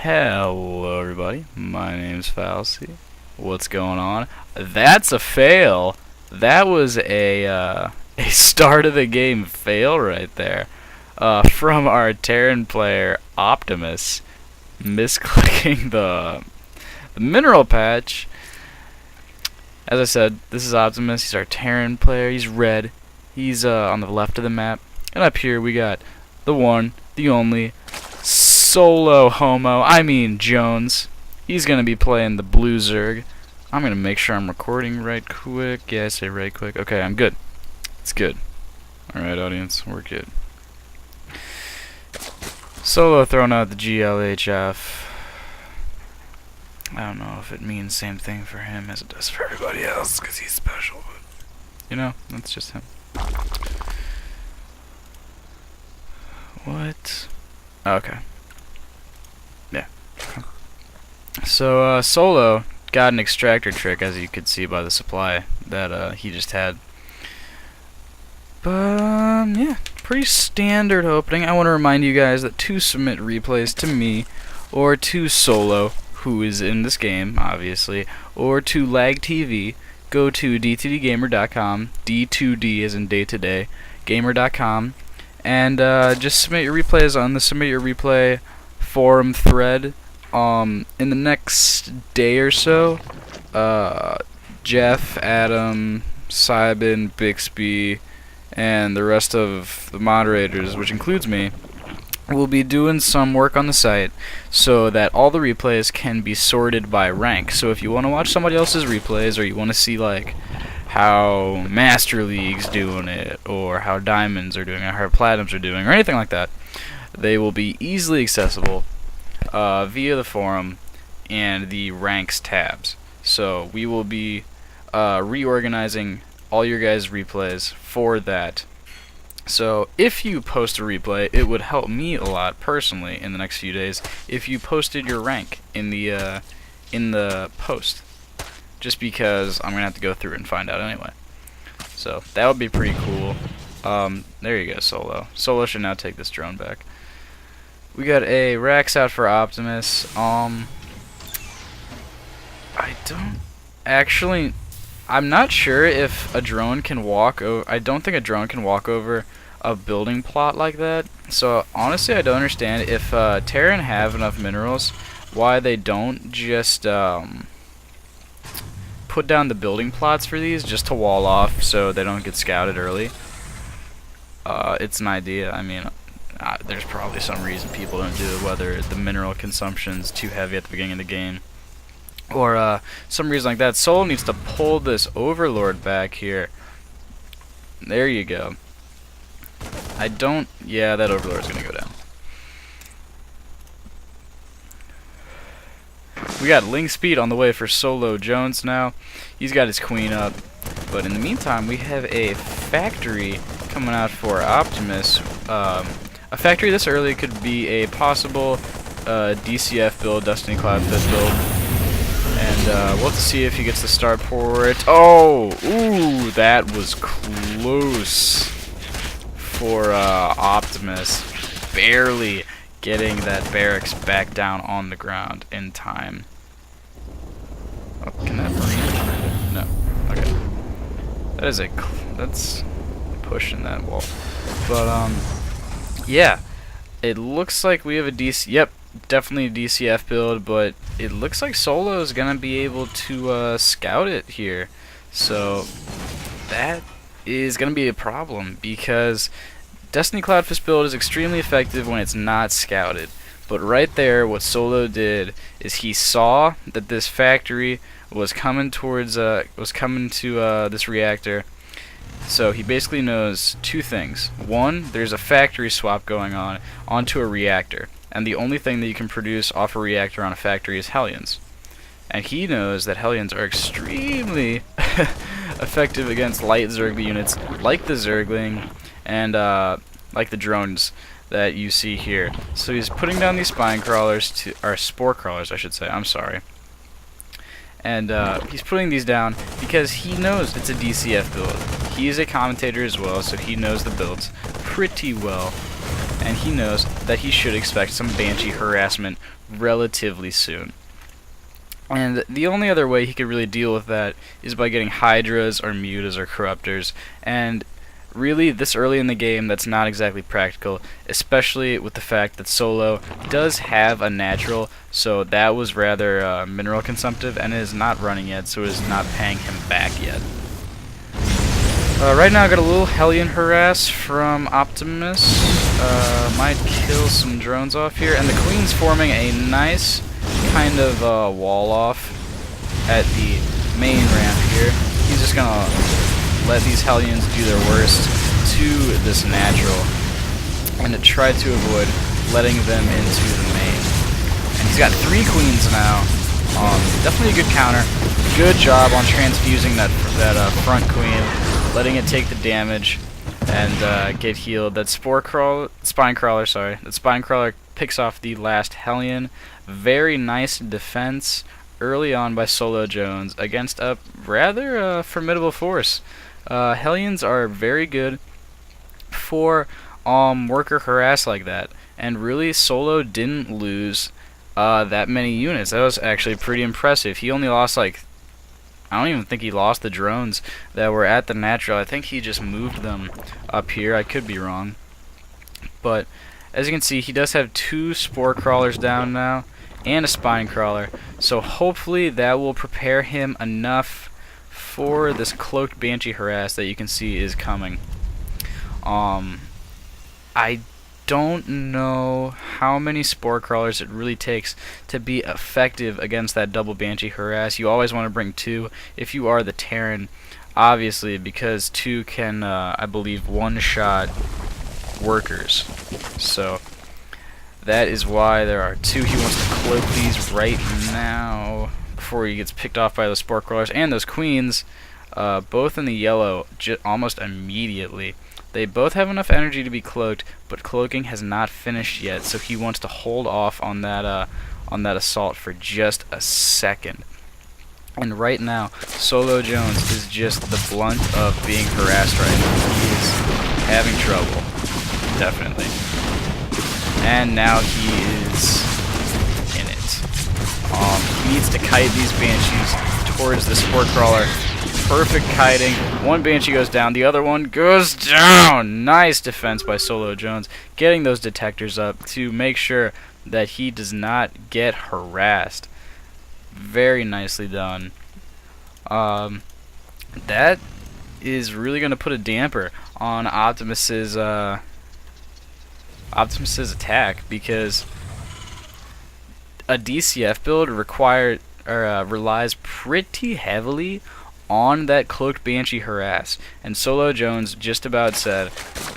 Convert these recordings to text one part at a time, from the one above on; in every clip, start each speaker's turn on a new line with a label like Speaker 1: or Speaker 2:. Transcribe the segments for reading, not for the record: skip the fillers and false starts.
Speaker 1: Hello everybody, my name's Fallacy. What's going on? That's a fail. That was a start of the game fail right there. From our Terran player Optimus misclicking the mineral patch. As I said, this is Optimus. He's our Terran player. He's red. He's on the left of the map. And up here we got the one, the only SoloJones. He's gonna be playing the blue Zerg. I'm gonna make sure I'm recording right quick. Yeah, I say right quick. Okay, I'm good. It's good. Alright, audience, we're good. Solo throwing out the GLHF. I don't know if it means same thing for him as it does for everybody else, because he's special, but you know, that's just him. What? Okay. Yeah. So, Solo got an extractor trick, as you could see by the supply that he just had. But, yeah, pretty standard opening. I want to remind you guys that to submit replays to me, or to Solo, who is in this game, obviously, or to Lag TV, go to d2dgamer.com, D2D as in day to day, gamer.com, and just submit your replays on the Submit Your Replay forum thread. In the next day or so, Jeff, Adam, Sybin, Bixby, and the rest of the moderators, which includes me, will be doing some work on the site so that all the replays can be sorted by rank. So if you want to watch somebody else's replays, or you want to see like how Master League's doing it, or how Diamonds are doing it, or how Platinums are doing, or anything like that, they will be easily accessible via the forum and the ranks tabs. So we will be reorganizing all your guys' replays for that. So if you post a replay, it would help me a lot personally in the next few days if you posted your rank in the post, just because I'm gonna have to go through and find out anyway. So that would be pretty cool. There you go, Solo. Solo should now take this drone back. We got a Rax out for Optimus. I don't actually. I'm not sure if a drone can walk over. I don't think a drone can walk over a building plot like that. So honestly, I don't understand if Terran have enough minerals, why they don't just put down the building plots for these just to wall off so they don't get scouted early. It's an idea. I mean, there's probably some reason people don't do it, whether the mineral consumption's too heavy at the beginning of the game, or some reason like that. Solo needs to pull this Overlord back here. There you go. Yeah, that Overlord's gonna go down. We got Link Speed on the way for SoloJones now. He's got his queen up. But in the meantime, we have a factory coming out for Optimus. A factory this early could be a possible DCF build, Destiny Cloud Fist build. And we'll have to see if he gets the start port. Oh! Ooh, that was close for Optimus. Barely getting that barracks back down on the ground in time. Oh, can that Marine? No. Okay. That's pushing that wall. But, yeah. It looks like we have a DC. Yep, definitely a DCF build, but it looks like Solo is gonna be able to scout it here. So that is gonna be a problem, because Destiny Cloud Fist build is extremely effective when it's not scouted. But right there, what Solo did is he saw that this factory was coming towards to this reactor. So he basically knows two things. One, there's a factory swap going on onto a reactor, and the only thing that you can produce off a reactor on a factory is Hellions. And he knows that Hellions are extremely effective against light Zerg units like the Zergling and like the drones that you see here. So he's putting down these spine crawlers, or spore crawlers I should say, I'm sorry. And he's putting these down because he knows it's a DCF build. He is a commentator as well, so he knows the builds pretty well. and he knows that he should expect some Banshee harassment relatively soon. And the only other way he could really deal with that is by getting Hydras or Mutas or Corruptors, and really this early in the game that's not exactly practical, especially with the fact that Solo does have a natural, so that was rather mineral consumptive and is not running yet, so it is not paying him back yet. Right now I got a little Hellion harass from Optimus, might kill some drones off here, and the Queen's forming a nice kind of wall off at the main ramp here. He's just gonna let these Hellions do their worst to this natural, and to try to avoid letting them into the main. And he's got 3 Queens now. Definitely a good counter. Good job on transfusing that front Queen, letting it take the damage and get healed. That Spine Crawler picks off the last Hellion. Very nice defense early on by SoloJones against a rather formidable force. Hellions are very good for worker harass like that, and really Solo didn't lose that many units. That was actually pretty impressive. He only lost I don't even think he lost the drones that were at the natural. I think he just moved them up here. I could be wrong, but as you can see, he does have 2 Spore Crawlers down now and a Spine Crawler, so hopefully that will prepare him enough for this cloaked Banshee harass that you can see is coming. I don't know how many Spore Crawlers it really takes to be effective against that double Banshee harass. You always want to bring 2 if you are the Terran, obviously, because 2 can, I believe, one-shot workers. So that is why there are 2. He wants to cloak these right now before he gets picked off by those Spore Crawlers and those Queens, both in the yellow almost immediately. They both have enough energy to be cloaked, but cloaking has not finished yet, so he wants to hold off on that assault for just a second. And right now, SoloJones is just the blunt of being harassed right now. He is having trouble, definitely. And now he is in it. He needs to kite these Banshees towards the Spore Crawler. Perfect kiting. One Banshee goes down, the other one goes down. Nice defense by SoloJones, getting those detectors up to make sure that he does not get harassed. Very nicely done. That is really going to put a damper on Optimus's attack, because a DCF build relies pretty heavily on that cloaked Banshee harass, and SoloJones just about said,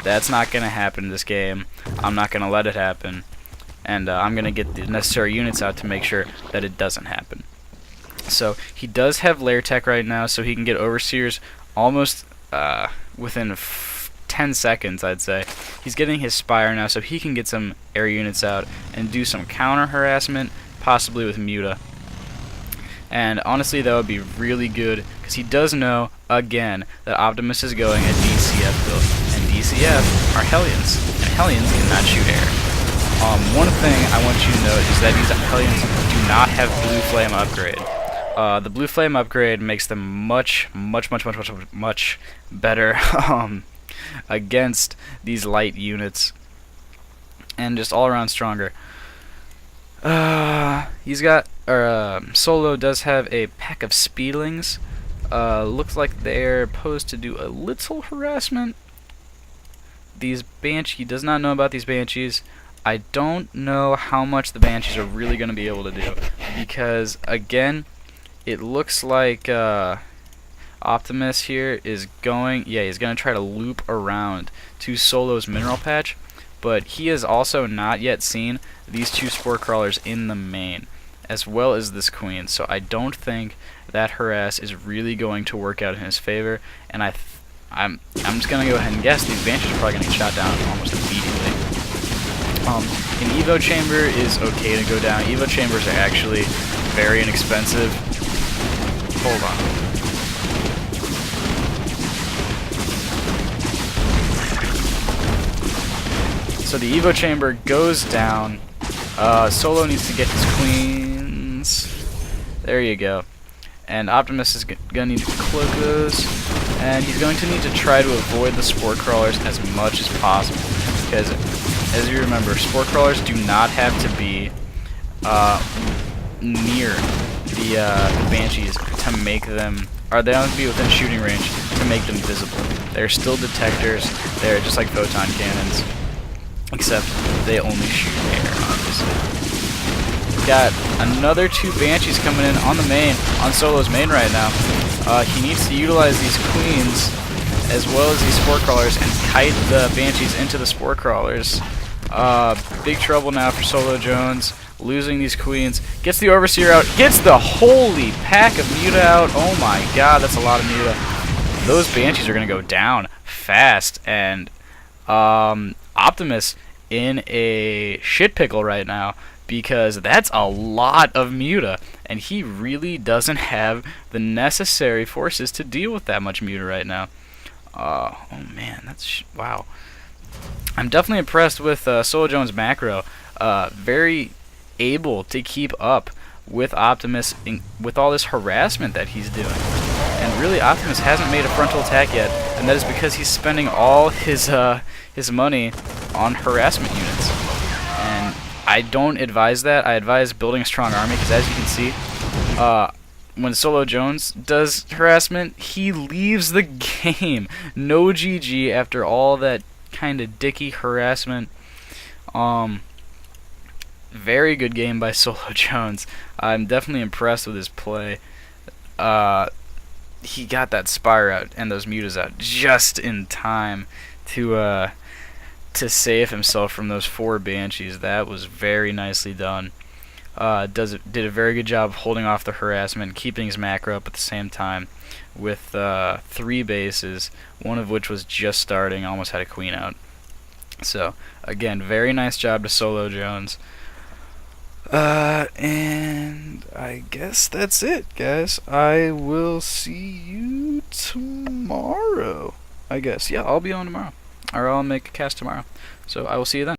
Speaker 1: that's not going to happen in this game. I'm not going to let it happen, and I'm going to get the necessary units out to make sure that it doesn't happen. So he does have lair tech right now, so he can get Overseers almost within 10 seconds, I'd say. He's getting his Spire now, so he can get some air units out and do some counter harassment, possibly with Muta. And honestly, that would be really good, because he does know, again, that Optimus is going a DCF build, and DCF are Hellions, and Hellions cannot shoot air. One thing I want you to note is that these Hellions do not have Blue Flame upgrade. The Blue Flame upgrade makes them much better against these light units, and just all around stronger. Solo does have a pack of Speedlings. Looks like they're posed to do a little harassment. These Banshee, he does not know about these Banshees. I don't know how much the Banshees are really going to be able to do, because again, it looks like Optimus here is going, he's going to try to loop around to Solo's mineral patch, but he has also not yet seen these 2 Spore Crawlers in the main, as well as this Queen, so I don't think that harass is really going to work out in his favor, and I'm just going to go ahead and guess these Banshees are probably going to get shot down almost immediately. An Evo Chamber is okay to go down. Evo Chambers are actually very inexpensive. Hold on. So the Evo Chamber goes down. Solo needs to get his queens. There you go. And Optimus is gonna need to cloak those, and he's going to need to try to avoid the Spore Crawlers as much as possible, because as you remember, Spore Crawlers do not have to be near the Banshees to make them, or they don't have to be within shooting range to make them visible. They're still detectors. They're just like photon cannons, except they only shoot air, obviously. Got another 2 Banshees coming in on the main, on Solo's main right now. He needs to utilize these queens as well as these Spore Crawlers and kite the Banshees into the Spore Crawlers. Big trouble now for SoloJones, losing these queens. Gets the Overseer out, gets the holy pack of Muta out. Oh my god, that's a lot of Muta. Those Banshees are going to go down fast, and Optimus in a shit pickle right now, because that's a lot of Muta, and he really doesn't have the necessary forces to deal with that much Muta right now. Oh man, that's wow. I'm definitely impressed with SoloJones macro. Very able to keep up with Optimus with all this harassment that he's doing. And really, Optimus hasn't made a frontal attack yet, and that is because he's spending all his money on harassment units. And I don't advise that. I advise building a strong army, because as you can see, when SoloJones does harassment, he leaves the game. No GG after all that kind of dicky harassment. Very good game by SoloJones. I'm definitely impressed with his play. He got that Spire out and those Mutas out just in time to save himself from those 4 Banshees. That was very nicely done. Did a very good job of holding off the harassment, keeping his macro up at the same time with 3 bases, one of which was just starting, almost had a queen out. So again, very nice job to SoloJones. And I guess that's it, guys. I will see you tomorrow. I guess. Yeah, I'll be on tomorrow. Or I'll make a cast tomorrow. So I will see you then.